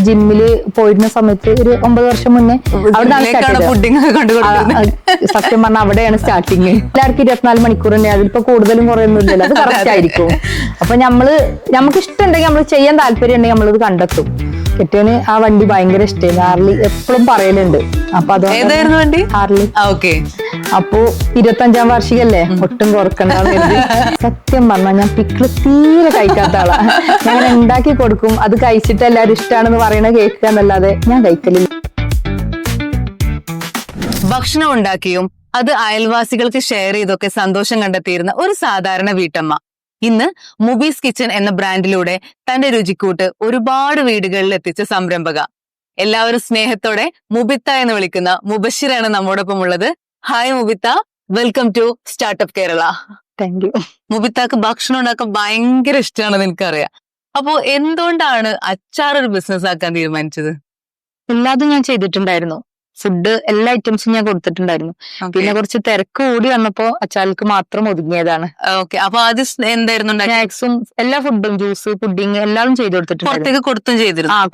ജിമ്മില് പോയിരുന്ന സമയത്ത് ഒരു 9 വർഷം മുന്നേ സത്യം പറഞ്ഞാൽ അവിടെയാണ് സ്റ്റാർട്ടിങ്. എല്ലാവർക്കും 24 മണിക്കൂർ തന്നെ, അതിലിപ്പോ കൂടുതലും കുറയൊന്നും ഇല്ലല്ലോ, അത് കറക്റ്റ് ആയിരിക്കും. അപ്പൊ നമുക്ക് ഇഷ്ടമുണ്ടെങ്കിൽ നമ്മൾ ചെയ്യാൻ താല്പര്യം ഉണ്ടെങ്കിൽ നമ്മളിത് കണ്ടെത്തും. കെട്ടിയോന് ആ വണ്ടി ഭയങ്കര ഇഷ്ടമായിരുന്നു, ഹാർലി എപ്പോഴും പറയലുണ്ട്. അപ്പൊ ഏതായിരുന്നു വണ്ടി? ഹാർലി. അപ്പൊ 25ാം വാർഷികല്ലേ, ഒട്ടും കുറക്കണ്ട. സത്യം പറഞ്ഞാൽ ഞാൻ പിക്കിള് തീരെ കഴിക്കാത്ത ആളാ. ഞാൻ ഉണ്ടാക്കി കൊടുക്കും, അത് കഴിച്ചിട്ട് എല്ലാവരും ഇഷ്ടമാണെന്ന് പറയണ കേൾക്കുക എന്നല്ലാതെ ഞാൻ കഴിക്കലില്ല. ഭക്ഷണം ഉണ്ടാക്കിയും അത് അയൽവാസികൾക്ക് ഷെയർ ചെയ്തൊക്കെ സന്തോഷം കണ്ടെത്തിയിരുന്ന ഒരു സാധാരണ വീട്ടമ്മ ഇന്ന് മുബീസ് കിച്ചൺ എന്ന ബ്രാൻഡിലൂടെ തന്റെ രുചിക്കൂട്ട് ഒരുപാട് വീടുകളിൽ എത്തിച്ച സംരംഭക. എല്ലാവരും സ്നേഹത്തോടെ മുബിത്ത എന്ന് വിളിക്കുന്ന മുബഷിറാണ് നമ്മോടൊപ്പം ഉള്ളത്. Hi Mubitha, welcome to startup Kerala. Thank you. മുബിത്താക്ക് ഭക്ഷണം ഉണ്ടാക്കാൻ ഭയങ്കര ഇഷ്ടമാണെന്ന് എനിക്കറിയാം. അപ്പോ എന്തുകൊണ്ടാണ് അച്ചാർ ഒരു ബിസിനസ് ആക്കാൻ തീരുമാനിച്ചത്? എല്ലാതും ഞാൻ ചെയ്തിട്ടുണ്ടായിരുന്നു, ഫുഡ് എല്ലാ ഐറ്റംസും ഞാൻ കൊടുത്തിട്ടുണ്ടായിരുന്നു. പിന്നെ കുറച്ച് തിരക്ക് കൂടി വന്നപ്പോ അച്ചാർക്ക് മാത്രം ഒതുങ്ങിയതാണ്. ഓക്കെ, അപ്പൊ അത് എന്തായിരുന്നു? സ്നാക്സും എല്ലാ ഫുഡും, ജ്യൂസ്, പുഡിങ് എല്ലാം ചെയ്ത് കൊടുത്തിട്ടുണ്ടായിരുന്നു.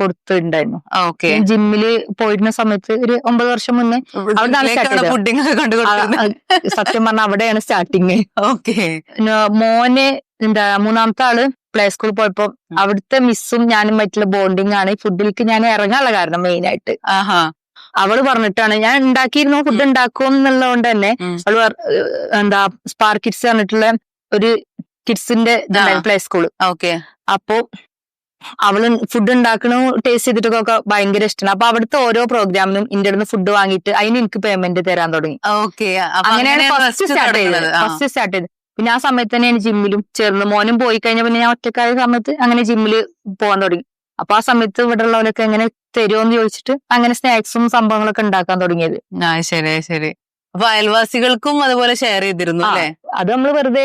കൊടുത്തിട്ടുണ്ടായിരുന്നു. ഓക്കെ. ജിമ്മില് പോയിരുന്ന സമയത്ത് ഒരു 9 വർഷം മുന്നേ പുഡിങ് സത്യം പറഞ്ഞാൽ അവിടെയാണ് സ്റ്റാർട്ടിങ്. ഓക്കെ. മോനെ മൂന്നാമത്തെ ആള് പ്ലേ സ്കൂളിൽ പോയപ്പോ അവിടുത്തെ മിസ്സും ഞാനും പറ്റുള്ള ബോണ്ടിങ് ആണ് ഈ ഫുഡിലേക്ക് ഞാൻ ഇറങ്ങാനുള്ള കാരണം മെയിൻ ആയിട്ട്. അവള് പറഞ്ഞിട്ടാണ് ഞാൻ ഉണ്ടാക്കിയിരുന്നു, ഫുഡ് ഉണ്ടാക്കും എന്നുള്ളതുകൊണ്ട് തന്നെ. അവള് സ്പാർക്ക് കിഡ്സ് പറഞ്ഞിട്ടുള്ള ഒരു കിഡ്സിന്റെ പ്ലേ സ്കൂള്. അപ്പൊ അവള് ഫുഡ് ഉണ്ടാക്കണ ടേസ്റ്റ് ചെയ്തിട്ടൊക്കെ ഭയങ്കര ഇഷ്ടമാണ്. അപ്പൊ അവിടുത്തെ ഓരോ പ്രോഗ്രാമിനും എന്റെ അടുത്ത് ഫുഡ് വാങ്ങിയിട്ട് അതിന് എനിക്ക് പേയ്മെന്റ് തരാൻ തുടങ്ങി. അങ്ങനെയാണ് ഫസ്റ്റ് സ്റ്റാർട്ട് ചെയ്തത്. പിന്നെ ആ സമയത്ത് തന്നെയാണ് ജിമ്മിലും ചേർന്ന്. മോനും പോയി കഴിഞ്ഞ പിന്നെ ഞാൻ ഒറ്റക്കായ സമയത്ത് അങ്ങനെ ജിമ്മില് പോകാൻ തുടങ്ങി. അപ്പൊ ആ സമയത്ത് ഇവിടെ ഉള്ളവരൊക്കെ എങ്ങനെ തരുമോന്ന് ചോദിച്ചിട്ട് അങ്ങനെ സ്നാക്സും സംഭവങ്ങളൊക്കെ ഉണ്ടാക്കാൻ തുടങ്ങിയത്. ശരി. അപ്പൊ അയൽവാസികൾക്കും അതുപോലെ ഷെയർ ചെയ്തിരുന്നു അല്ലേ? അത് നമ്മള് വെറുതെ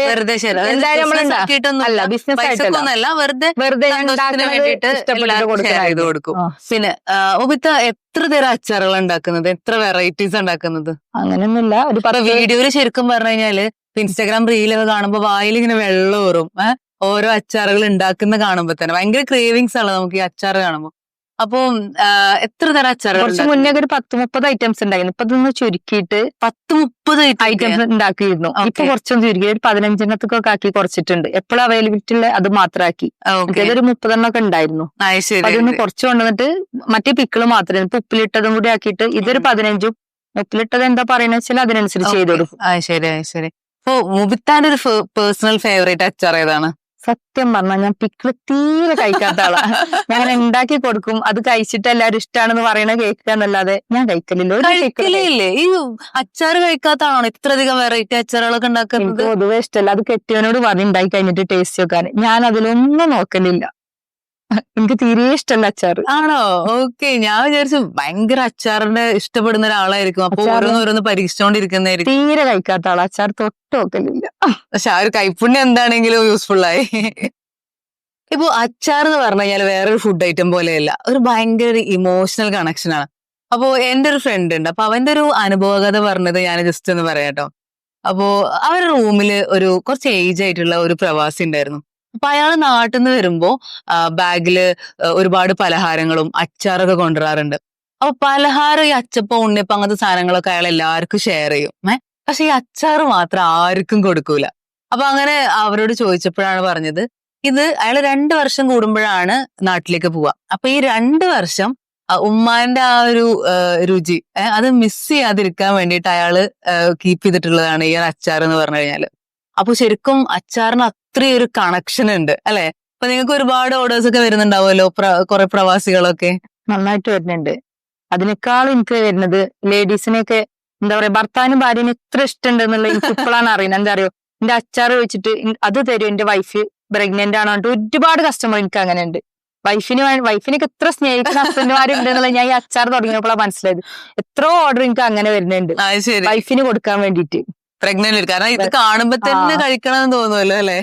കൊടുക്കും. പിന്നെ മുബിത്ത എത്ര തരം അച്ചാറുകൾ ഉണ്ടാക്കുന്നത്, എത്ര വെറൈറ്റീസ് ഉണ്ടാക്കുന്നത്? അങ്ങനെയൊന്നുമില്ല, ഒരു വീഡിയോയില് ശരിക്കും പറഞ്ഞു കഴിഞ്ഞാല് ഇൻസ്റ്റാഗ്രാം റീലൊക്കെ കാണുമ്പോ വായിൽ ഇങ്ങനെ വെള്ളം ഊറും. ഓരോ അച്ചാറുകൾ ഉണ്ടാക്കുന്ന കാണുമ്പോ തന്നെ ഭയങ്കര ക്രേവിങ്സ് ആണ് നമുക്ക് ഈ അച്ചാറ് കാണുമ്പോ. അപ്പൊ എത്ര തരം അച്ചാറുകൾ? കുറച്ച് മുന്നേ ഒരു 10-30 ഐറ്റംസ് ഉണ്ടായിരുന്നു. ഇപ്പൊ ഇതൊന്ന് ചുരുക്കിയിട്ട് 10-30 ഐറ്റംസ് ഉണ്ടാക്കിയിരുന്നു. ഇപ്പൊ കുറച്ചൊന്നും ചുരുക്കി ഒരു 15 ആക്കി കുറച്ചിട്ടുണ്ട്. എപ്പോഴും അവൈലബിലിറ്റി ഉള്ള അത് മാത്രമാക്കി. ഒരു 30 ഒക്കെ ഉണ്ടായിരുന്നു. അതൊന്ന് കുറച്ച് കൊണ്ടുവന്നിട്ട് മറ്റേ പിക്കിള് മാത്രമേ ഇപ്പൊ ഉപ്പിലിട്ടതും കൂടി ആക്കിയിട്ട് ഇതൊരു 15. ഉപ്പിലിട്ടത് എന്താ പറയുന്ന വെച്ചാൽ അതിനനുസരിച്ച് ചെയ്ത് കൊടുക്കും. ശരി. അപ്പൊ മുബിത്താന്റെ ഒരു പേഴ്സണൽ ഫേവറേറ്റ് അച്ചാർ ഏതാണ്? സത്യം പറഞ്ഞാൽ ഞാൻ പിക്കിള് തീരെ കഴിക്കാത്ത ആളാ. ഞാൻ ഉണ്ടാക്കി കൊടുക്കും, അത് കഴിച്ചിട്ട് എല്ലാവരും ഇഷ്ടമാണെന്ന് പറയണ കേൾക്കുക എന്നല്ലാതെ ഞാൻ കഴിക്കലില്ലേ. ഈ അച്ചാറ് കഴിക്കാത്താണോ ഇത്രയധികം വെറൈറ്റി അച്ചാറുകളൊക്കെ ഉണ്ടാക്കുന്നത്? പൊതുവെ ഇഷ്ടമല്ല. അത് കെട്ടിയവനോട് പറഞ്ഞ് ഉണ്ടാക്കി കഴിഞ്ഞിട്ട് ടേസ്റ്റ് വെക്കാൻ ഞാൻ അതിലൊന്നും നോക്കലില്ല. എനിക്ക് തീരെ ഇഷ്ടമല്ല അച്ചാറ്. ആണോ? ഓക്കെ. ഞാൻ വിചാരിച്ചു ഭയങ്കര അച്ചാറിന്റെ ഇഷ്ടപ്പെടുന്ന ഒരാളായിരിക്കും. അപ്പൊ ഓരോന്ന് പരീക്ഷിച്ചോണ്ടിരിക്കുന്നതായിരിക്കും. തീരെ കഴിക്കാത്ത ആളാ, അച്ചാർ തൊട്ട് നോക്കലില്ല. പക്ഷെ ആ ഒരു കൈപ്പുണ്യം എന്താണെങ്കിലും യൂസ്ഫുൾ ആയി. ഇപ്പൊ അച്ചാർ എന്ന് പറഞ്ഞു കഴിഞ്ഞാൽ വേറൊരു ഫുഡ് ഐറ്റം പോലെയല്ല, ഒരു ഭയങ്കര ഇമോഷണൽ കണക്ഷൻ ആണ്. അപ്പോ എന്റെ ഒരു ഫ്രണ്ട് ഉണ്ട്, അപ്പൊ അവന്റെ ഒരു അനുഭവകഥ പറഞ്ഞത് ഞാൻ ജസ്റ്റ് ഒന്ന് പറയാട്ടോ. അപ്പോ അവരുടെ റൂമില് ഒരു കുറച്ച് ഏജ് ആയിട്ടുള്ള ഒരു പ്രവാസി ഉണ്ടായിരുന്നു. അപ്പൊ അയാള് നാട്ടിൽ നിന്ന് വരുമ്പോ ബാഗില് ഒരുപാട് പലഹാരങ്ങളും അച്ചാറൊക്കെ കൊണ്ടുവരാറുണ്ട്. അപ്പൊ പലഹാരം, ഈ അച്ചപ്പം, ഉണ്ണിയപ്പം, അങ്ങനത്തെ സാധനങ്ങളൊക്കെ അയാൾ എല്ലാവർക്കും ഷെയർ ചെയ്യും. പക്ഷെ ഈ അച്ചാറ് മാത്രം ആർക്കും കൊടുക്കൂല. അപ്പൊ അങ്ങനെ അവരോട് ചോദിച്ചപ്പോഴാണ് പറഞ്ഞത്, ഇത് അയാൾ 2 വർഷം കൂടുമ്പോഴാണ് നാട്ടിലേക്ക് പോവാ. അപ്പൊ ഈ 2 വർഷം ഉമ്മാന്റെ ആ ഒരു രുചി അത് മിസ് ചെയ്യാതിരിക്കാൻ വേണ്ടിയിട്ട് അയാള് കീപ്പ് ചെയ്തിട്ടുള്ളതാണ് ഈ അച്ചാർ എന്ന് പറഞ്ഞു കഴിഞ്ഞാല്. അപ്പൊ ശരിക്കും അച്ചാറിന് അത്രയും ഒരു കണക്ഷൻ ഉണ്ട് അല്ലെ? അപ്പൊ നിങ്ങൾക്ക് ഒരുപാട് ഓർഡേഴ്സ് ഒക്കെ വരുന്നുണ്ടാവുമല്ലോ, കുറെ പ്രവാസികളൊക്കെ. നന്നായിട്ട് വരുന്നുണ്ട്. അതിനേക്കാളും എനിക്ക് വരുന്നത് ലേഡീസിനെയൊക്കെ എന്താ പറയാ, ഭർത്താവിനും ഭാര്യനും എത്ര ഇഷ്ടമുണ്ട് എന്നുള്ള എനിക്ക് ഇപ്പോഴാണ് അറിയുന്നത്. എന്താ അറിയോ, എന്റെ അച്ചാർ വെച്ചിട്ട് അത് തരും, എന്റെ വൈഫ് പ്രഗ്നന്റ് ആണോ പറഞ്ഞിട്ട് ഒരുപാട് കസ്റ്റമർ എനിക്ക് അങ്ങനെ ഉണ്ട്. വൈഫിനൊക്കെ എത്ര സ്നേഹിക്കുന്ന ഹസ്ബൻഡുമാരുണ്ട് എന്നുള്ളത് ഞാൻ ഈ അച്ചാർ തുടങ്ങിയപ്പോഴാണ് മനസ്സിലായത്. എത്രയോ ഓർഡർ എനിക്ക് അങ്ങനെ വരുന്നുണ്ട് വൈഫിന് കൊടുക്കാൻ വേണ്ടിയിട്ട്. പ്രഗ്നന്റ്, കാരണം ഇത് കാണുമ്പോ തന്നെ കഴിക്കണമെന്ന് തോന്നുമല്ലോ അല്ലെ?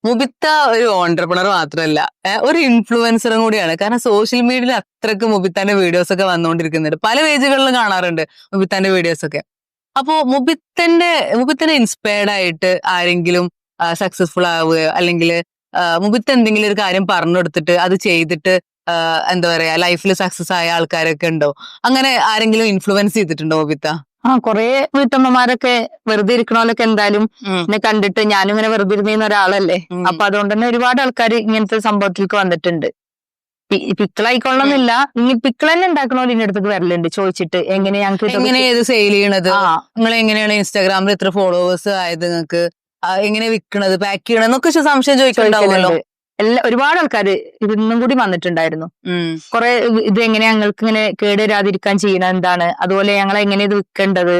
മുബിത്ത ഒരു ഓൺട്രപ്രണർ മാത്രമല്ല, ഒരു ഇൻഫ്ലുവൻസറും കൂടിയാണ്. കാരണം സോഷ്യൽ മീഡിയയിൽ അത്രക്ക് മുബിത്താന്റെ വീഡിയോസ് ഒക്കെ വന്നുകൊണ്ടിരിക്കുന്നുണ്ട്. പല പേജുകളിലും കാണാറുണ്ട് മുബിത്താന്റെ വീഡിയോസ് ഒക്കെ. അപ്പോ മുബിത്തനെ ഇൻസ്പയർഡ് ആയിട്ട് ആരെങ്കിലും സക്സസ്ഫുൾ ആവുകയോ അല്ലെങ്കിൽ മുബിത്ത് എന്തെങ്കിലും ഒരു കാര്യം പറഞ്ഞു കൊടുത്തിട്ട് അത് ചെയ്തിട്ട് എന്താ പറയാ ലൈഫിൽ സക്സസ് ആയ ആൾക്കാരൊക്കെ ഉണ്ടോ? അങ്ങനെ ആരെങ്കിലും ഇൻഫ്ലുവൻസ് ചെയ്തിട്ടുണ്ടോ ബോബിത്ത? കൊറേ വീട്ടമ്മമാരൊക്കെ വെറുതെ ഇരിക്കണോലൊക്കെ എന്തായാലും എന്നെ കണ്ടിട്ട് ഞാനും ഇങ്ങനെ വെറുതെ ഇരുന്ന ഒരാളല്ലേ. അപ്പൊ അതുകൊണ്ട് തന്നെ ഒരുപാട് ആൾക്കാർ ഇങ്ങനത്തെ സംഭവത്തിലേക്ക് വന്നിട്ടുണ്ട്. പിക്കിളായിക്കൊള്ളണമെന്നില്ല, ഇനി പിക്കിൾ തന്നെ ഉണ്ടാക്കണോല് ഇന്റെ അടുത്തേക്ക് വരലുണ്ട് ചോദിച്ചിട്ട് എങ്ങനെ എങ്ങനെ ഇത് സെയിൽ ചെയ്യണത്, നിങ്ങൾ എങ്ങനെയാണ് ഇൻസ്റ്റാഗ്രാമിൽ ഇത്ര ഫോളോവേഴ്സ് ആയത്, നിങ്ങൾക്ക് എങ്ങനെ വിൽക്കണത്, പാക്ക് ചെയ്യണമെന്നൊക്കെ സംശയം ചോദിക്കണ്ടാവുമല്ലോ. ഒരുപാട് ആൾക്കാര് ഇന്നും കൂടി വന്നിട്ടുണ്ടായിരുന്നു. കുറെ ഇത് എങ്ങനെയാ ഞങ്ങൾക്ക് ഇങ്ങനെ കേടുവരാതിരിക്കാൻ ചെയ്യണത് എന്താണ്, അതുപോലെ ഞങ്ങൾ എങ്ങനെ ഇത് വിൽക്കേണ്ടത്,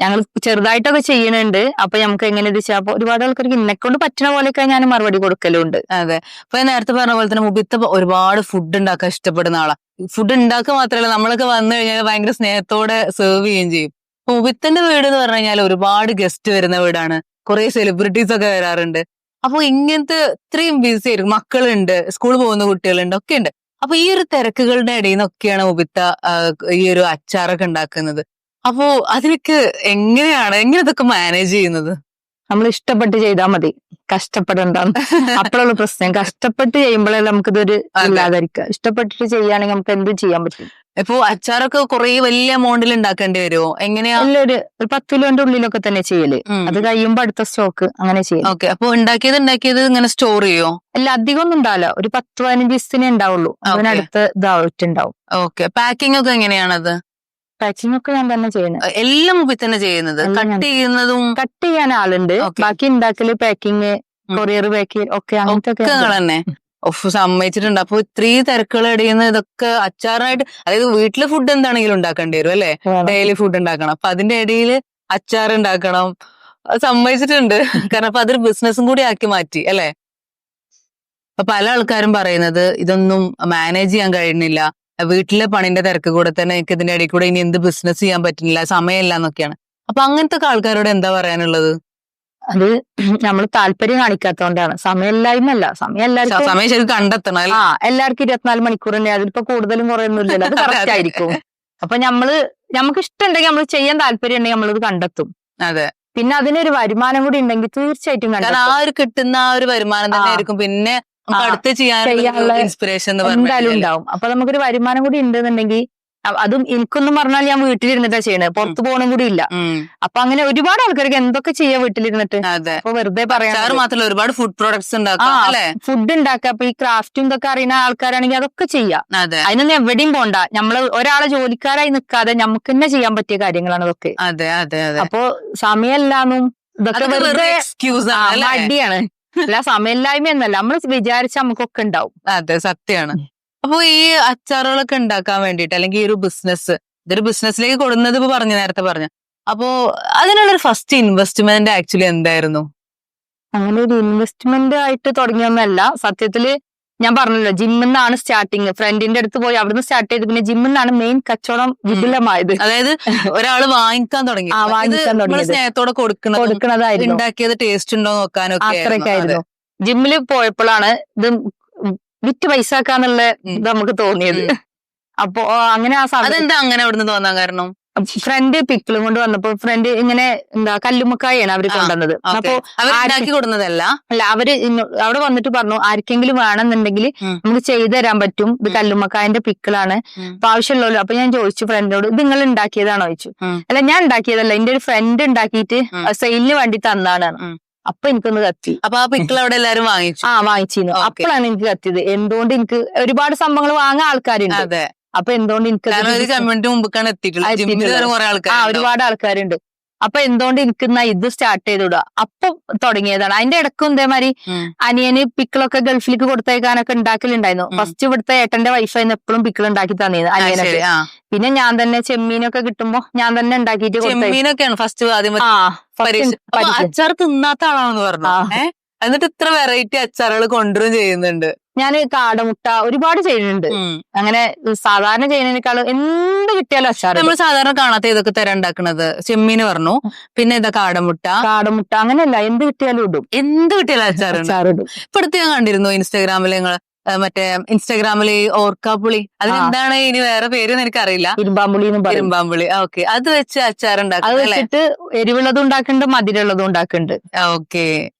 ഞങ്ങൾ ചെറുതായിട്ടൊക്കെ ചെയ്യണുണ്ട്. അപ്പൊ നമുക്ക് എങ്ങനെ ഇത് ചെയ്യാം. അപ്പൊ ഒരുപാട് ആൾക്കാർക്ക് ഇന്നെക്കൊണ്ട് പറ്റണ പോലെയൊക്കെ ഞാൻ മറുപടി കൊടുക്കലുണ്ട്. അതെ. അപ്പൊ നേരത്തെ പറഞ്ഞ പോലെ തന്നെ മുബിത്ത ഒരുപാട് ഫുഡ് ഉണ്ടാക്കാൻ ഇഷ്ടപ്പെടുന്ന ആളാ. ഫുഡ് ഉണ്ടാക്കുക മാത്രമല്ല, നമ്മളൊക്കെ വന്നു കഴിഞ്ഞാൽ ഭയങ്കര സ്നേഹത്തോടെ സെർവ് ചെയ്യുകയും ചെയ്യും. മുബിത്തന്റെ വീട് എന്ന് പറഞ്ഞു കഴിഞ്ഞാൽ ഒരുപാട് ഗസ്റ്റ് വരുന്ന വീടാണ്, കുറെ സെലിബ്രിറ്റീസ് ഒക്കെ വരാറുണ്ട്. അപ്പൊ ഇങ്ങനത്തെ ഇത്രയും ബിസി ആയിരിക്കും, മക്കളുണ്ട്, സ്കൂളിൽ പോകുന്ന കുട്ടികളുണ്ട്, ഒക്കെ ഉണ്ട്. അപ്പൊ ഈ ഒരു തിരക്കുകളുടെ ഇടയിൽ നിന്നൊക്കെയാണ് മുബിത്ത ഈ ഒരു അച്ചാറൊക്കെ ഉണ്ടാക്കുന്നത്. അപ്പോ അതിനൊക്കെ എങ്ങനെയാണ് ഇതൊക്കെ മാനേജ് ചെയ്യുന്നത്? നമ്മൾ ഇഷ്ടപ്പെട്ട് ചെയ്താൽ മതി, കഷ്ടപ്പെടണ്ടാന്ന്. അപ്പോഴുള്ള പ്രശ്നം കഷ്ടപ്പെട്ട് ചെയ്യുമ്പോഴേ നമുക്കിതൊരു ഇല്ലാതായിരിക്കുക. ഇഷ്ടപ്പെട്ടിട്ട് ചെയ്യുകയാണെങ്കിൽ നമുക്ക് എന്തും ചെയ്യാൻ പറ്റും. ഇപ്പൊ അച്ചാറൊക്കെ കുറെ വലിയ എമൗണ്ടിൽ ഉണ്ടാക്കേണ്ടി വരുമോ? എങ്ങനെയാ? ഒരു 10 കിലോന്റെ ഉള്ളിലൊക്കെ തന്നെ ചെയ്യല്. അത് കഴിയുമ്പോ അടുത്ത സ്റ്റോക്ക് അങ്ങനെ ചെയ്യും. ഓക്കെ. അപ്പൊ ഉണ്ടാക്കിയത് ഇങ്ങനെ സ്റ്റോർ ചെയ്യോ? അല്ല, അധികം ഒന്നും ഉണ്ടാവില്ല, ഒരു 10-15 ദിവസത്തിനേ ഉണ്ടാവുള്ളൂ. അതിനടുത്ത് ഇതായിട്ടുണ്ടാവും. ഓക്കെ. പാക്കിംഗ് ഒക്കെ എങ്ങനെയാണത്? പാക്കിംഗ് ഒക്കെ ഞാൻ തന്നെ ചെയ്യുന്നത്. എല്ലാം മുമ്പിൽ തന്നെ ചെയ്യുന്നത്? കട്ട് ചെയ്യുന്നതും? കട്ട് ചെയ്യാൻ ആളുണ്ട്, ബാക്കി ഉണ്ടാക്കല്, പാക്കിങ്, കൊറിയർ പാക്ക് ഒക്കെ അങ്ങനത്തെ തന്നെ സമ്മതിച്ചിട്ടുണ്ട്. അപ്പൊ ഇത്രയും തിരക്കുകളിടയിൽ ഇതൊക്കെ അച്ചാറായിട്ട്, അതായത് വീട്ടിലെ ഫുഡ് എന്താണെങ്കിലും ഉണ്ടാക്കേണ്ടി വരും അല്ലെ, ഡെയിലി ഫുഡ് ഉണ്ടാക്കണം. അപ്പൊ അതിന്റെ ഇടയിൽ അച്ചാർ ഉണ്ടാക്കണം, സമ്മതിച്ചിട്ടുണ്ട്. കാരണം അപ്പൊ അതൊരു ബിസിനസ്സും കൂടി ആക്കി മാറ്റി അല്ലെ. അപ്പൊ പല ആൾക്കാരും പറയുന്നത് ഇതൊന്നും മാനേജ് ചെയ്യാൻ കഴിയുന്നില്ല, വീട്ടിലെ പണിന്റെ തിരക്ക് കൂടെ തന്നെ എനിക്ക് ഇതിന്റെ ഇടയിൽ കൂടെ ഇനി എന്ത് ബിസിനസ് ചെയ്യാൻ പറ്റുന്നില്ല, സമയമില്ല എന്നൊക്കെയാണ്. അപ്പൊ അങ്ങനത്തെ ആൾക്കാരോട് എന്താ പറയാനുള്ളത്? അത് നമ്മൾ താല്പര്യം കാണിക്കാത്തതുകൊണ്ടാണ്, സമയമില്ലായ്മല്ല. സമയം ശരിക്കും കണ്ടെത്തണം. എല്ലാവർക്കും 24 മണിക്കൂർ തന്നെ, അതിലിപ്പോ കൂടുതലും കുറയൊന്നും ഇല്ലല്ലോ, അത് കറക്റ്റ് ആയിരിക്കും. അപ്പൊ നമുക്ക് ഇഷ്ടമുണ്ടെങ്കിൽ നമ്മൾ ചെയ്യാൻ താല്പര്യം ഉണ്ടെങ്കിൽ നമ്മളിത് കണ്ടെത്തും. അതെ. പിന്നെ അതിനൊരു വരുമാനം കൂടി ഉണ്ടെങ്കിൽ തീർച്ചയായിട്ടും ആ ഒരു കിട്ടുന്ന ആ ഒരു വരുമാനം തന്നെ ആയിരിക്കും പിന്നെ അടുത്ത് ചെയ്യാനുള്ള ഇൻസ്പിറേഷൻ എന്തായാലും ഉണ്ടാവും. അപ്പൊ നമുക്കൊരു വരുമാനം കൂടി ഉണ്ടെന്നുണ്ടെങ്കിൽ, അതും എനിക്കൊന്നും പറഞ്ഞാൽ ഞാൻ വീട്ടിലിരുന്നിട്ടാ ചെയ്യണത്, പുറത്തു പോകണം കൂടി ഇല്ല. അപ്പൊ അങ്ങനെ ഒരുപാട് ആൾക്കാർക്ക് എന്തൊക്കെ ചെയ്യാം വീട്ടിലിരുന്നിട്ട്. അപ്പൊ വെറുതെ പറയാൻ മാത്രമല്ല ഒരുപാട് ഫുഡ് പ്രോഡക്ട്സ് ഫുഡ് ഉണ്ടാക്കുക. അപ്പൊ ഈ ക്രാഫ്റ്റും ഇതൊക്കെ അറിയുന്ന ആൾക്കാരാണെങ്കിൽ അതൊക്കെ ചെയ്യാം. അതിനൊന്നും എവിടെയും പോണ്ട, നമ്മള് ഒരാളെ ജോലിക്കാരായി നിൽക്കാതെ നമുക്ക് തന്നെ ചെയ്യാൻ പറ്റിയ കാര്യങ്ങളാണ് ഇതൊക്കെ. അപ്പൊ സമയമില്ലാന്നും ഇതൊക്കെ വെറുതെ മടിയാണ്. അല്ല, സമയമില്ലായ്മ എന്നല്ല, നമ്മൾ വിചാരിച്ച നമുക്കൊക്കെ ഉണ്ടാവും. അതെ, സത്യമാണ്. അപ്പൊ ഈ അച്ചാറുകളൊക്കെ ഉണ്ടാക്കാൻ വേണ്ടിട്ട്, അല്ലെങ്കിൽ ഈ ഒരു ഇതൊരു ബിസിനസ്സിലേക്ക് കൊടുക്കുന്നത് ഇപ്പൊ നേരത്തെ പറഞ്ഞു. അപ്പോ അതിനുള്ളൊരു ഫസ്റ്റ് ഇൻവെസ്റ്റ്മെന്റ് ആക്ച്വലി എന്തായിരുന്നു? അങ്ങനെ ഒരു ഇൻവെസ്റ്റ്മെന്റ് ആയിട്ട് തുടങ്ങിയൊന്നല്ല. സത്യത്തില് ഞാൻ പറഞ്ഞല്ലോ, ജിമ്മിൽ നിന്നാണ് സ്റ്റാർട്ടിങ്. ഫ്രണ്ടിന്റെ അടുത്ത് പോയി അവിടുന്ന് സ്റ്റാർട്ട് ചെയ്ത് പിന്നെ ജിമ്മിൽ നിന്നാണ് മെയിൻ കച്ചവടം വിപുലമായത്. അതായത് ഒരാള് വാങ്ങിക്കാൻ തുടങ്ങി, സ്നേഹത്തോടെ കൊടുക്കണതായിരുന്നു, ഉണ്ടാക്കിയത് ടേസ്റ്റ് ഉണ്ടോ നോക്കാനൊക്കെ അത്രയൊക്കെ ആയിരുന്നു. ജിമ്മിൽ പോയപ്പോഴാണ് ഇത് വിറ്റ് പൈസാക്കാന്നുള്ള ഇത് നമുക്ക് തോന്നിയത്. അപ്പൊ അങ്ങനെ ആ അതെന്താ അങ്ങനെ അവിടുന്ന് തോന്നാൻ കാരണം? ഫ്രണ്ട് പിക്കിളും കൊണ്ട് വന്നപ്പോ ഫ്രണ്ട് ഇങ്ങനെ കല്ലുമ്മക്കായാണ് അവര് കൊണ്ടുവന്നത്. അപ്പൊ കൊടുക്കുന്നതല്ല, അല്ല, അവര് അവിടെ വന്നിട്ട് പറഞ്ഞു ആർക്കെങ്കിലും വേണമെന്നുണ്ടെങ്കിൽ നമുക്ക് ചെയ്തു തരാൻ പറ്റും, ഇത് കല്ലുമ്മക്കായന്റെ പിക്കിളാണ്, അപ്പൊ ആവശ്യമുള്ളല്ലോ. അപ്പൊ ഞാൻ ചോദിച്ചു ഫ്രണ്ടിനോട്, ഇത് നിങ്ങൾ ഉണ്ടാക്കിയതാണോ ചോദിച്ചു. അല്ല, ഞാൻ ഉണ്ടാക്കിയതല്ല, എന്റെ ഒരു ഫ്രണ്ട് ഉണ്ടാക്കിയിട്ട് സെയിലിന് വേണ്ടി തന്നാണ്. അപ്പൊ എനിക്കൊന്ന് കത്തി. അപ്പൊ ആ പിക്കിൾ അവിടെ എല്ലാരും വാങ്ങിച്ചു. വാങ്ങിച്ചിരുന്നു. അപ്പോഴാണ് എനിക്ക് കത്തിയത്. എന്തുകൊണ്ട് എനിക്ക് ഒരുപാട് സംഭവങ്ങൾ വാങ്ങാൻ ആൾക്കാരുണ്ട്. അപ്പൊ എന്തുകൊണ്ട് എനിക്ക് ഒരുപാട് ആൾക്കാരുണ്ട്. അപ്പൊ എന്തുകൊണ്ട് എനിക്ക് ഇത് സ്റ്റാർട്ട് ചെയ്തുവിടുക. അപ്പൊ തുടങ്ങിയതാണ്. അതിന്റെ ഇടക്കും ഇതേമാതിരി അനിയന് പിക്കിളൊക്കെ ഗൾഫിലേക്ക് കൊടുത്തേക്കാനൊക്കെ ഉണ്ടാക്കലുണ്ടായിരുന്നു. ഫസ്റ്റ് ഇവിടുത്തെ ഏട്ടന്റെ വൈഫായിരുന്നു എപ്പോഴും പിക്കിൾ ഉണ്ടാക്കി തന്നിരുന്നു അനിയനൊക്കെ. പിന്നെ ഞാൻ തന്നെ ചെമ്മീനൊക്കെ കിട്ടുമ്പോ ഞാൻ തന്നെ ഉണ്ടാക്കിയിട്ട് ചെമ്മീനൊക്കെയാണ് ഫസ്റ്റ് അച്ചാർ തിന്നാത്ത ആളാണെന്ന് പറഞ്ഞു. എന്നിട്ട് ഇത്ര വെറൈറ്റി അച്ചാറുകൾ കൊണ്ടുവരും ചെയ്യുന്നുണ്ട്. ഞാൻ കാടമുട്ട ഒരുപാട് ചെയ്യുന്നുണ്ട്. അങ്ങനെ സാധാരണ ചെയ്യുന്നതിനേക്കാളും എന്ത് കിട്ടിയാലും അച്ചാർ. നമ്മൾ സാധാരണ കാണാത്ത ഇതൊക്കെ തരം ഉണ്ടാക്കുന്നത് ചെമ്മീന് പറഞ്ഞു, പിന്നെ ഇതാ കാടമുട്ട അങ്ങനെയല്ല, എന്ത് കിട്ടിയാലും ഇടും. എന്ത് കിട്ടിയാലും അച്ചാർ ഇടും. ഇപ്പൊ അടുത്ത് ഞാൻ കണ്ടിരുന്നു ഇൻസ്റ്റാഗ്രാമിൽ, മറ്റേ ഇൻസ്റ്റാഗ്രാമില് ഓർക്കാപ്പുളി, അതിനെന്താണ് ഇനി വേറെ പേര് എനിക്കറിയില്ല, ഇരുമ്പാമ്പുളി. ഓക്കെ, അത് വെച്ച് അച്ചാർ ഉണ്ടാക്കുന്നത്. എരിവുള്ളതും ഉണ്ടാക്കുന്നുണ്ട്, മധുരമുള്ളതും ഉണ്ടാക്കുന്നുണ്ട്. ഓക്കെ.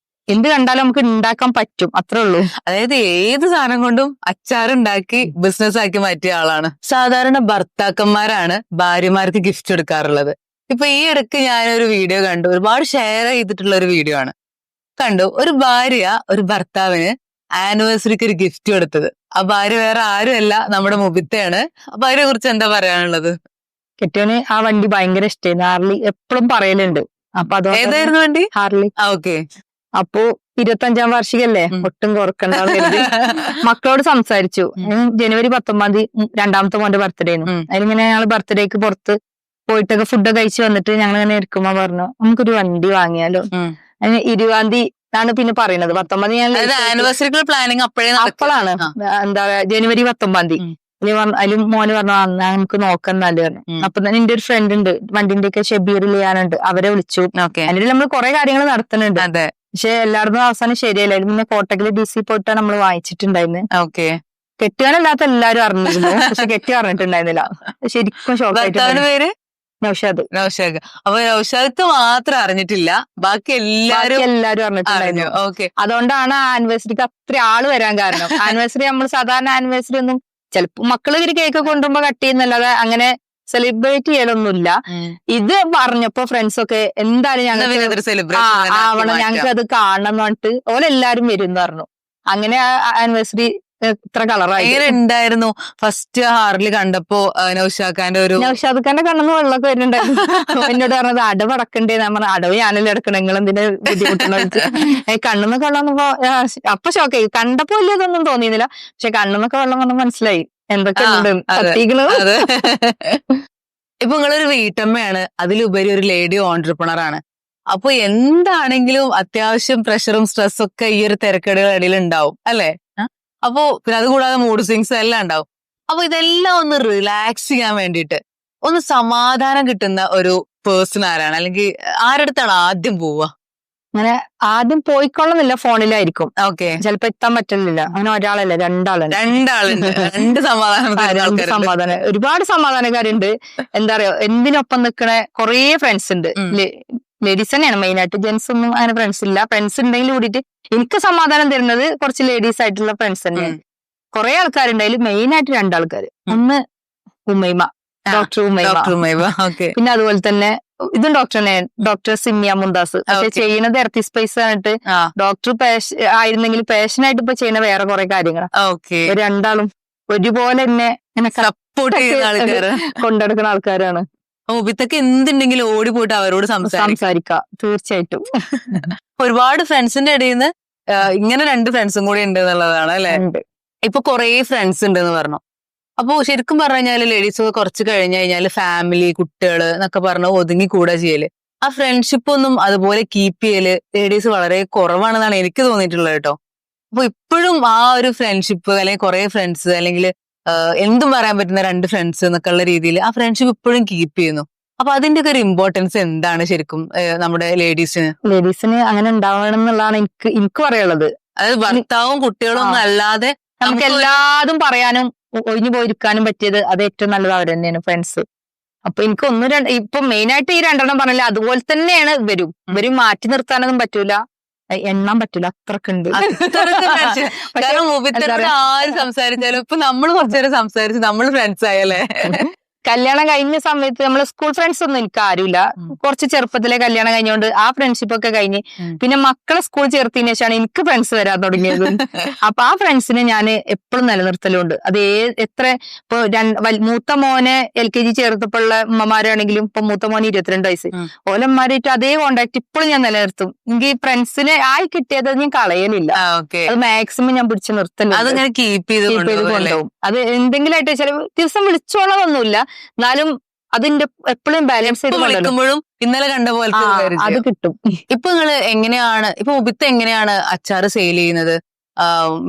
എന്ത് കണ്ടാലും നമുക്ക് ഉണ്ടാക്കാൻ പറ്റും, അത്രേ ഉള്ളൂ. അതായത് ഏത് സാധനം കൊണ്ടും അച്ചാറുണ്ടാക്കി ബിസിനസ് ആക്കി മാറ്റിയ ആളാണ്. സാധാരണ ഭർത്താക്കന്മാരാണ് ഭാര്യമാർക്ക് ഗിഫ്റ്റ് കൊടുക്കാറുള്ളത്. ഇപ്പൊ ഈ ഇടയ്ക്ക് ഞാനൊരു വീഡിയോ കണ്ടു, ഒരുപാട് ഷെയർ ചെയ്തിട്ടുള്ള ഒരു വീഡിയോ ആണ്. കണ്ടു ഒരു ഭാര്യ ഒരു ഭർത്താവിന് ആനിവേഴ്സറിക്ക് ഒരു ഗിഫ്റ്റ് കൊടുത്തത്. ആ ഭാര്യ വേറെ ആരുമല്ല, നമ്മുടെ മുബിത്തയാണ്. അപ്പൊ അതിനെ കുറിച്ച് എന്താ പറയാനുള്ളത്? കെട്ടിയോന് ആ വണ്ടി ഭയങ്കര ഇഷ്ടമായിരുന്നു. ഹാർലി എപ്പോഴും പറയലുണ്ട്. അപ്പൊ അതോ ഏതായിരുന്നു വണ്ടി? ഹാർലി. ഓക്കെ. അപ്പോ 25ാം വാർഷികല്ലേ, ഒട്ടും കുറക്കണ്ട മക്കളോട് സംസാരിച്ചു. ജനുവരി 19 രണ്ടാമത്തെ മോന്റെ ബർത്ത്ഡേ ആയിരുന്നു. അതിലിങ്ങനെ ഞങ്ങള് ബർത്ത്ഡേക്ക് പുറത്ത് പോയിട്ടൊക്കെ ഫുഡൊക്കെ കഴിച്ച് വന്നിട്ട് ഞങ്ങൾ ഇങ്ങനെ ഇരിക്കുമ്പോ പറഞ്ഞു നമുക്കൊരു വണ്ടി വാങ്ങിയാലോ. അതിന് 20ാം തീയതി ആണ് പിന്നെ പറയുന്നത്. 19 ഞാൻ ആനിവേഴ്സറി പ്ലാനിങ് അപ്പോഴാണ് എന്താ ജനുവരി 19 തീയതി. അതിലും മോന് പറഞ്ഞു അന്നാ നമുക്ക് നോക്കാം എന്നാല് പറഞ്ഞു. അപ്പൊ തന്നെ എന്റെ ഒരു ഫ്രണ്ട് ഉണ്ട് വണ്ടിന്റെ ഒക്കെ ഷെബീർ ലിയാനുണ്ട്, അവരെ വിളിച്ചു. അതിൽ നമ്മൾ കുറെ കാര്യങ്ങൾ നടത്തുന്നുണ്ട്. പക്ഷെ എല്ലായിടത്തും അവസാനം ശരിയല്ല. പിന്നെ കോട്ടക്കില് DC പോയിട്ടാണ് നമ്മൾ വായിച്ചിട്ടുണ്ടായിരുന്നത്. ഓക്കെ. കെട്ടിയാനല്ലാത്ത എല്ലാരും അറിഞ്ഞിരുന്നു, പക്ഷെ കെട്ടി അറിഞ്ഞിട്ടുണ്ടായിരുന്നില്ല. ശരിക്കും ഷോക്കായിട്ട്. പേര് നൗഷാദ്. നൗഷാദ്. അപ്പൊ നൗഷാദ് മാത്രം അറിഞ്ഞിട്ടില്ല, ബാക്കി എല്ലാരും അറിഞ്ഞിട്ടുണ്ടായിരുന്നു. ഓക്കെ. അതുകൊണ്ടാണ് ആനിവേഴ്സറിക്ക് അത്ര ആള് വരാൻ കാരണം. ആനിവേഴ്സറി നമ്മൾ സാധാരണ ആനിവേഴ്സറി ഒന്നും ചിലപ്പോ മക്കള് ഒരു കേക്ക് കൊണ്ടുവരുമ്പോ കട്ട് ചെയ്യുന്നല്ലാതെ അങ്ങനെ സെലിബ്രേറ്റ് ചെയ്യലൊന്നുമില്ല. ഇത് പറഞ്ഞപ്പോ ഫ്രണ്ട്സ് ഒക്കെ എന്തായാലും ഞങ്ങൾക്ക് ആവണം, ഞങ്ങൾക്ക് അത് കാണണം എന്ന് പറഞ്ഞിട്ട് ഓലെല്ലാരും വരും എന്ന് പറഞ്ഞു. അങ്ങനെ ആനിവേഴ്സറി ഇത്ര കളറായി. ഉണ്ടായിരുന്നു ഫസ്റ്റ് ഹാർലി കണ്ടപ്പോ നൗഷാദ് ഖാന്റെ കണ്ണെന്ന് വെള്ളമൊക്കെ വരുന്നുണ്ടായിരുന്നു. എന്നോട് പറഞ്ഞത് അടവ് അടക്കണ്ടേ. ഞാൻ പറഞ്ഞ അടവ് ഞാനല്ലേ അടക്കണം, നിങ്ങൾ എന്തിനാ ബുദ്ധിമുട്ടുണ്ടോ. കണ്ണെന്നൊക്കെ വെള്ളം വന്നപ്പോ അപ്പൊ ഷോക്കായി. കണ്ടപ്പോ വലിയ ഇതൊന്നും തോന്നിയിരുന്നില്ല, പക്ഷെ കണ്ണെന്നൊക്കെ വെള്ളം വന്ന് മനസ്സിലായി എന്തൊക്കെ ഉണ്ട് കത്തിക്കണത്. ഇപ്പൊ നിങ്ങളൊരു വീട്ടമ്മയാണ്, അതിലുപരി ഒരു ലേഡി ഓൺട്രപ്രണർ ആണ്. അപ്പൊ എന്താണെങ്കിലും അത്യാവശ്യം പ്രഷറും സ്ട്രെസ്സും ഒക്കെ ഈ ഒരു തിരക്കേടുകളുടെ ഇടയിൽ ഉണ്ടാവും അല്ലെ? അപ്പോ പിന്നെ അതുകൂടാതെ മൂഡ് സ്വിങ്സ് എല്ലാം ഉണ്ടാവും. അപ്പൊ ഇതെല്ലാം ഒന്ന് റിലാക്സ് ചെയ്യാൻ വേണ്ടിയിട്ട് ഒന്ന് സമാധാനം കിട്ടുന്ന ഒരു പേഴ്സൺ ആരാണ്, അല്ലെങ്കിൽ ആരടുത്താണ് ആദ്യം പോവുക? അങ്ങനെ ആദ്യം പോയിക്കൊള്ളുന്നില്ല, ഫോണിലായിരിക്കും. ഓക്കെ. ചിലപ്പോ എത്താൻ പറ്റുന്നില്ല. അങ്ങനെ ഒരാളല്ല രണ്ടാളുണ്ട്. രണ്ട് സമാധാനം. ഒരുപാട് സമാധാനക്കാരുണ്ട്. എന്താ പറയാ, എന്തിനൊപ്പം നിക്കണ കൊറേ ഫ്രണ്ട്സ് ഉണ്ട്. ലേഡീസ് തന്നെയാണ് മെയിൻ ആയിട്ട്, ജെന്റ്സ് ഒന്നും അങ്ങനെ ഫ്രണ്ട്സ് ഇല്ല. ഫ്രണ്ട്സ് ഉണ്ടെങ്കിൽ കൂടിയിട്ട് എനിക്ക് സമാധാനം തരുന്നത് കുറച്ച് ലേഡീസ് ആയിട്ടുള്ള ഫ്രണ്ട്സ് തന്നെയാണ്. കുറെ ആൾക്കാരുണ്ട്, അതിൽ മെയിൻ ആയിട്ട് രണ്ടാൾക്കാര്. ഒന്ന് ഉമ്മൈമ, ഡോക്ടർ ഉമ്മൈമ. പിന്നെ അതുപോലെ തന്നെ ഇതും ഡോക്ടർ തന്നെയാണ്, ഡോക്ടർ സിമിയ മുന്താസ്. പക്ഷെ ചെയ്യുന്നത് എർത്തി സ്പേസ് ആയിട്ട് ഡോക്ടർ ആയിരുന്നെങ്കിൽ പേഷ്യനായിട്ട് ഇപ്പൊ ചെയ്യുന്ന വേറെ കുറെ കാര്യങ്ങളാണ്. രണ്ടാളും ഒരുപോലെ തന്നെ സപ്പോർട്ട് കൊണ്ടെടുക്കുന്ന ആൾക്കാരാണ്. മുബിത്തൊക്കെ എന്തുണ്ടെങ്കിലും ഓടി പോയിട്ട് അവരോട് സംസാരിക്കാം. തീർച്ചയായിട്ടും. ഒരുപാട് ഫ്രണ്ട്സിന്റെ ഇടയിൽ നിന്ന് ഇങ്ങനെ രണ്ട് ഫ്രണ്ട്സും കൂടി ഉണ്ട് എന്നുള്ളതാണ് അല്ലെ? ഇപ്പൊ കൊറേ ഫ്രണ്ട്സ് ഉണ്ട് എന്ന് പറഞ്ഞു. അപ്പൊ ശരിക്കും പറഞ്ഞു കഴിഞ്ഞാല് ലേഡീസ് ഒക്കെ കുറച്ച് കഴിഞ്ഞു കഴിഞ്ഞാല് ഫാമിലി, കുട്ടികള് എന്നൊക്കെ പറഞ്ഞ് ഒതുങ്ങി കൂടെ ചെയ്യല്. ആ ഫ്രണ്ട്ഷിപ്പ് ഒന്നും അതുപോലെ കീപ്പ് ചെയ്യല് ലേഡീസ് വളരെ കുറവാണെന്നാണ് എനിക്ക് തോന്നിയിട്ടുള്ളത് കേട്ടോ. അപ്പൊ ഇപ്പോഴും ആ ഒരു ഫ്രണ്ട്ഷിപ്പ് അല്ലെങ്കിൽ കുറെ ഫ്രണ്ട്സ് അല്ലെങ്കിൽ എന്തും പറയാൻ പറ്റുന്ന രണ്ട് ഫ്രണ്ട്സ് എന്നൊക്കെ ഉള്ള രീതിയിൽ ആ ഫ്രണ്ട്ഷിപ്പ് ഇപ്പോഴും കീപ്പ് ചെയ്യുന്നു. അപ്പൊ അതിന്റെ ഒക്കെ ഒരു ഇമ്പോർട്ടൻസ് എന്താണ് ശരിക്കും നമ്മുടെ ലേഡീസിന് അങ്ങനെ ഉണ്ടാവണം എന്നുള്ളതാണ് എനിക്ക് പറയാനുള്ളത്. അതായത് ഭർത്താവും കുട്ടികളും ഒന്നും അല്ലാതെ നമുക്ക് എല്ലാതും പറയാനും ഒഴിഞ്ഞു പോയിരിക്കാനും പറ്റിയത് അത് ഏറ്റവും നല്ലത് അവർ തന്നെയാണ്, ഫ്രണ്ട്സ്. അപ്പൊ എനിക്ക് ഇപ്പൊ മെയിൻ ആയിട്ട് ഈ രണ്ടെണ്ണം പറഞ്ഞില്ല, അതുപോലെ തന്നെയാണ് ഇവരും മാറ്റി നിർത്താനൊന്നും പറ്റൂല, എണ്ണാൻ പറ്റൂല, അത്രക്കുണ്ട്. ആര് സംസാരിച്ചാലും ഇപ്പൊ നമ്മള് കുറച്ചേരം സംസാരിച്ച് നമ്മള് ഫ്രണ്ട്സ് ആയല്ലേ. കല്യാണം കഴിഞ്ഞ സമയത്ത് നമ്മള് സ്കൂൾ ഫ്രണ്ട്സ് ഒന്നും എനിക്ക് ആരുമില്ല. കുറച്ച് ചെറുപ്പത്തിലെ കല്യാണം കഴിഞ്ഞുകൊണ്ട് ആ ഫ്രണ്ട്ഷിപ്പ് ഒക്കെ കഴിഞ്ഞ് പിന്നെ മക്കളെ സ്കൂൾ ചേർത്തതിന് ശേഷമാണ് എനിക്ക് ഫ്രണ്ട്സ് വരാൻ തുടങ്ങിയത്. അപ്പൊ ആ ഫ്രണ്ട്സിനെ ഞാൻ എപ്പോഴും നിലനിർത്തലുണ്ട്. അത് എത്ര ഇപ്പൊ മൂത്ത മോനെ LKG ചേർത്തപ്പോഴുള്ള ഉമ്മമാരാണെങ്കിലും ഇപ്പൊ മൂത്ത മോന് 22 വയസ്സ്, ഓലന്മാരായിട്ട് അതേ കോണ്ടാക്ട് ഇപ്പോഴും ഞാൻ നിലനിർത്തും. എനിക്ക് ഫ്രണ്ട്സിനെ ആയി കിട്ടിയത് ഞാൻ കളയലില്ല. അത് മാക്സിമം ഞാൻ പിടിച്ച് നിർത്തലുണ്ട്, കീപ്പ് ചെയ്ത് കൊണ്ടുപോകും. അത് എന്തെങ്കിലും ആയിട്ട് ചില ദിവസം വിളിച്ചോളതൊന്നുമില്ല, എന്നാലും അതിന്റെ എപ്പോഴും ബാലൻസ് ചെയ്ത് വിളിക്കുമ്പോഴും ഇന്നലെ കണ്ട പോലെ അത് കിട്ടും. ഇപ്പൊ നിങ്ങള് എങ്ങനെയാണ്, ഇപ്പൊ മുബിത്ത് എങ്ങനെയാണ് അച്ചാറ് സെയിൽ ചെയ്യുന്നത്?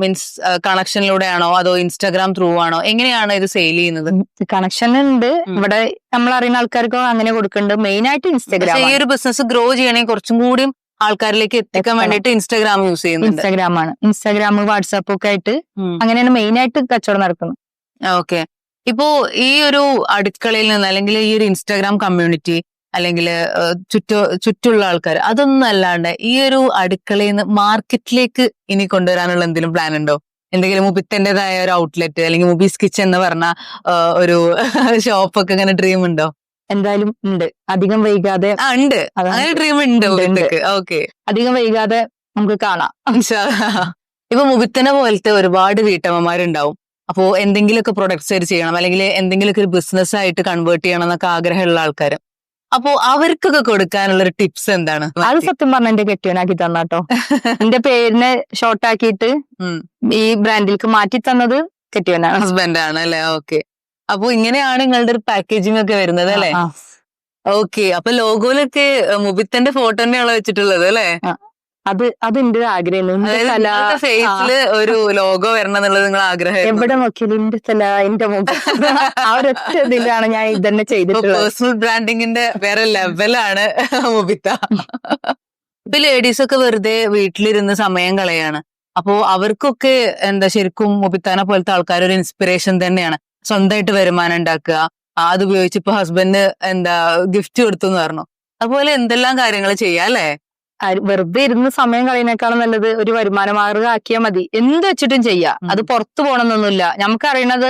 മീൻസ് കണക്ഷനിലൂടെയാണോ അതോ ഇൻസ്റ്റാഗ്രാം ത്രൂ ആണോ, എങ്ങനെയാണ് ഇത് സെയിൽ ചെയ്യുന്നത്? കണക്ഷൻ ഉണ്ട് ഇവിടെ, നമ്മളറിയുന്ന ആൾക്കാർക്ക് അങ്ങനെ കൊടുക്കുന്നുണ്ട്. മെയിൻ ആയിട്ട് ഇൻസ്റ്റാഗ്രാം. ഈ ഒരു ബിസിനസ് ഗ്രോ ചെയ്യണമെങ്കിൽ കുറച്ചും കൂടി ആൾക്കാരിലേക്ക് എത്തിക്കാൻ വേണ്ടിട്ട് ഇൻസ്റ്റാഗ്രാം യൂസ് ചെയ്യുന്നത്. ഇൻസ്റ്റാഗ്രാം വാട്സാപ്പ് ഒക്കെ ആയിട്ട് അങ്ങനെയാണ് മെയിൻ ആയിട്ട് കച്ചവടം നടക്കുന്നത്. ഓക്കെ. ഇപ്പോ ഈ ഒരു അടുക്കളയിൽ നിന്ന് അല്ലെങ്കിൽ ഈ ഒരു ഇൻസ്റ്റാഗ്രാം കമ്മ്യൂണിറ്റി അല്ലെങ്കിൽ ചുറ്റുള്ള ആൾക്കാർ, അതൊന്നും അല്ലാണ്ട് ഈ ഒരു അടുക്കളയിൽ നിന്ന് മാർക്കറ്റിലേക്ക് ഇനി കൊണ്ടുവരാനുള്ള എന്തെങ്കിലും പ്ലാൻ ഉണ്ടോ? എന്തെങ്കിലും മുബിത്തന്റേതായ ഒരു ഔട്ട്ലെറ്റ് അല്ലെങ്കിൽ മുബീസ് കിച്ചൺ എന്ന് പറഞ്ഞ ഒരു ഷോപ്പൊക്കെ ഇങ്ങനെ ഡ്രീം ഉണ്ടോ? എന്തായാലും ഉണ്ട്. അധികം വൈകാതെ ഉണ്ട്, അതാണ് അങ്ങനെ ഡ്രീം ഉണ്ട് ഉണ്ട്. മുബിത്തക്ക്. ഓക്കെ, അധികം വൈകാതെ നമുക്ക് കാണാം. ഇപ്പൊ മുബിത്തനെ പോലത്തെ ഒരുപാട് വീട്ടമ്മമാരുണ്ടാവും. അപ്പോ എന്തെങ്കിലുമൊക്കെ പ്രൊഡക്ട്സ് ആയിട്ട് ചെയ്യണം, അല്ലെങ്കിൽ എന്തെങ്കിലുമൊക്കെ ഒരു ബിസിനസ് ആയിട്ട് കൺവേർട്ട് ചെയ്യണം എന്നൊക്കെ ആഗ്രഹമുള്ള ആൾക്കാർ. അപ്പോ അവർക്കൊക്കെ കൊടുക്കാനുള്ള ഒരു ടിപ്സ് എന്താണ്? അത് സത്യം പറഞ്ഞ എന്റെ കെട്ടിയോനാക്കി തന്നാട്ടോ. എന്റെ പേരിനെ ഷോർട്ട് ആക്കിയിട്ട് ഈ ബ്രാൻഡിലേക്ക് മാറ്റി തന്നത് കെട്ടിയോനാണ്, ഹസ്ബൻഡ് ആണ് അല്ലെ? ഓക്കെ. അപ്പൊ ഇങ്ങനെയാണ് നിങ്ങളുടെ ഒരു പാക്കേജിംഗ് ഒക്കെ വരുന്നത് അല്ലെ? ഓക്കെ. അപ്പൊ ലോഗോയിലൊക്കെ മുബിത്തന്റെ ഫോട്ടോ തന്നെയാണോ വെച്ചിട്ടുള്ളത് അല്ലെ? അത് എന്റെ ആഗ്രഹം. ഫേസില് ഒരു ലോഗോ വരണം എന്നുള്ളത് നിങ്ങൾ ആഗ്രഹം? എവിടെ നോക്കിയാലും എന്റെ തല, എന്റെ മുഖം, ആ ഒരൊറ്റ ഇതിലാണ് ഞാൻ ഇതന്നെ ചെയ്തിട്ടുള്ളത്. പേഴ്സണൽ ബ്രാൻഡിങ്ങിന്റെ വേറെ ലെവലാണ് മുബിത്ത. ഇപ്പൊ ലേഡീസ് ഒക്കെ വെറുതെ വീട്ടിലിരുന്ന് സമയം കളയാണ്. അപ്പോ അവർക്കൊക്കെ എന്താ ശരിക്കും മുബിത്താനെ പോലത്തെ ആൾക്കാർ ഒരു ഇൻസ്പിറേഷൻ തന്നെയാണ്. സ്വന്തമായിട്ട് വരുമാനം ഉണ്ടാക്കുക, അത് ഉപയോഗിച്ച് ഇപ്പൊ ഹസ്ബൻഡ് എന്താ ഗിഫ്റ്റ് കൊടുത്തു എന്ന് പറഞ്ഞു. അതുപോലെ എന്തെല്ലാം കാര്യങ്ങൾ ചെയ്യാം അല്ലെ? വെറുതെ ഇരുന്ന് സമയം കളയുന്നേക്കാളും നല്ലത് ഒരു വരുമാന മാർഗം ആക്കിയാൽ മതി. എന്ത് വെച്ചിട്ടും ചെയ്യാം. അത് പുറത്തു പോകണമെന്നൊന്നുമില്ല. നമുക്കറിയണത്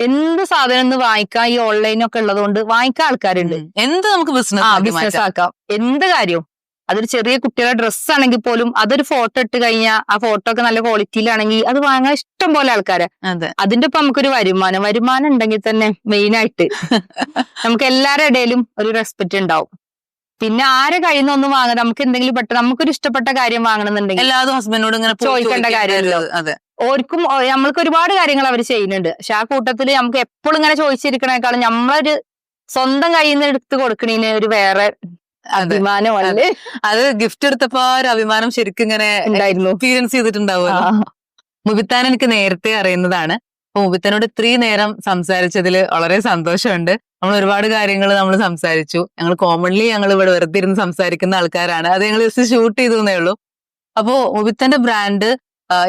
എന്ത് സാധനം ഒന്ന് വാങ്ങിക്കാം, ഈ ഓൺലൈനൊക്കെ ഉള്ളത് കൊണ്ട് വാങ്ങിക്കാൻ ആൾക്കാരുണ്ട്. എന്ത് നമുക്ക് ബിസിനസ് ആക്കാം. എന്ത് കാര്യവും. അതൊരു ചെറിയ കുട്ടികളുടെ ഡ്രസ്സ് ആണെങ്കിൽ പോലും അതൊരു ഫോട്ടോ ഇട്ട് കഴിഞ്ഞാൽ ആ ഫോട്ടോ ഒക്കെ നല്ല ക്വാളിറ്റിയിലാണെങ്കിൽ അത് വാങ്ങാൻ ഇഷ്ടം പോലെ ആൾക്കാര്. അതിന്റെ ഒപ്പം നമുക്കൊരു വരുമാനം ഉണ്ടെങ്കിൽ തന്നെ മെയിൻ ആയിട്ട് നമുക്ക് എല്ലാവരുടെ ഇടയിലും ഒരു റെസ്പെക്ട് ഉണ്ടാവും. പിന്നെ ആരെ കയ്യിൽ നിന്ന് ഒന്നും വാങ്ങാൻ നമുക്ക് എന്തെങ്കിലും നമുക്കൊരു ഇഷ്ടപ്പെട്ട കാര്യം വാങ്ങണമെന്നുണ്ടെങ്കിൽ എല്ലാതും ഹസ്ബൻഡിനോട് ഇങ്ങനെ ചോദിക്കേണ്ട കാര്യമല്ലോ. ഓർക്കും നമ്മൾക്ക് ഒരുപാട് കാര്യങ്ങൾ അവർ ചെയ്യുന്നുണ്ട്. പക്ഷെ ആ കൂട്ടത്തില് നമുക്ക് എപ്പോഴും ഇങ്ങനെ ചോദിച്ചിരിക്കണേക്കാളും നമ്മളൊരു സ്വന്തം കയ്യിൽ നിന്ന് എടുത്ത് കൊടുക്കണേന് ഒരു വേറെ അഭിമാനമല്ലേ? അത് ഗിഫ്റ്റ് എടുത്തപ്പോ ഒരു അഭിമാനം ശരിക്കും ഇങ്ങനെ ഉണ്ടായിരുന്നു, എക്സ്പീരിയൻസ് ചെയ്തിട്ടുണ്ടാവുമല്ലോ. മുബിത്താൻ എനിക്ക് നേരത്തെ അറിയുന്നതാണ്. അപ്പൊ മുബിത്താനോട് ഇത്രയും നേരം സംസാരിച്ചതിൽ വളരെ സന്തോഷമുണ്ട്. നമ്മൾ ഒരുപാട് കാര്യങ്ങൾ നമ്മൾ സംസാരിച്ചു. ഞങ്ങൾ കോമൺലി ഇവിടെ വെറുതെ ഇരുന്ന് സംസാരിക്കുന്ന ആൾക്കാരാണ്. അത് ഞങ്ങൾ ജസ്റ്റ് ഷൂട്ട് ചെയ്തേ ഉള്ളൂ. അപ്പോ മുബിത്താന്റെ ബ്രാൻഡ്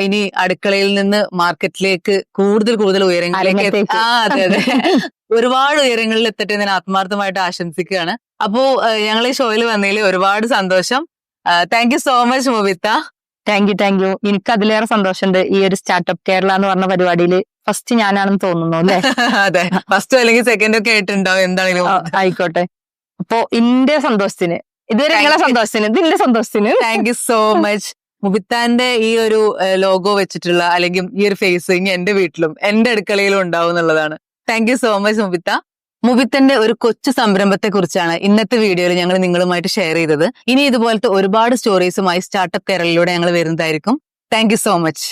ഇനി അടുക്കളയിൽ നിന്ന് മാർക്കറ്റിലേക്ക് കൂടുതൽ ഉയരങ്ങളിലേക്ക് അതെ ഒരുപാട് ഉയരങ്ങളിൽ എത്തട്ടെ എന്ന് ഞാൻ ആത്മാർത്ഥമായിട്ട് ആശംസിക്കുകയാണ്. അപ്പോ ഞങ്ങൾ ഈ ഷോയിൽ വന്നതിൽ ഒരുപാട് സന്തോഷം. Thank you so much Mubitha. Thank you. എനിക്ക് അതിലേറെ സന്തോഷമുണ്ട്. ഈ ഒരു സ്റ്റാർട്ടപ്പ് കേരള എന്ന് പറഞ്ഞ പരിപാടിയിൽ ഫസ്റ്റ് ഞാനാണെന്ന് തോന്നുന്നു അല്ലെ? അതെ, ഫസ്റ്റ് അല്ലെങ്കിൽ സെക്കൻഡ് ഒക്കെ ആയിട്ടുണ്ടാവും. എന്താണെങ്കിലും ആയിക്കോട്ടെ. അപ്പോ എന്റെ സന്തോഷത്തിന്, ഇതുവരെ നിങ്ങളെ സന്തോഷത്തിന്, ഇതിന്റെ സന്തോഷത്തിന് താങ്ക് യു സോ മച്ച്. മുബിത്താന്റെ ഈ ഒരു ലോഗോ വെച്ചിട്ടുള്ള അല്ലെങ്കിൽ ഈ ഒരു ഫേസ് ഇനി എന്റെ വീട്ടിലും എന്റെ അടുക്കളയിലും ഉണ്ടാവും എന്നുള്ളതാണ്. Thank you so much Mubitha. മുബിത്തന്റെ ഒരു കൊച്ചു സംരംഭത്തെ കുറിച്ചാണ് ഇന്നത്തെ വീഡിയോയിൽ ഞങ്ങൾ നിങ്ങളുമായിട്ട് ഷെയർ ചെയ്തത്. ഇനി ഇതുപോലത്തെ ഒരുപാട് സ്റ്റോറീസുമായി സ്റ്റാർട്ടപ്പ് കേരളയിലൂടെ ഞങ്ങൾ വരുന്നതായിരിക്കും. Thank you so much.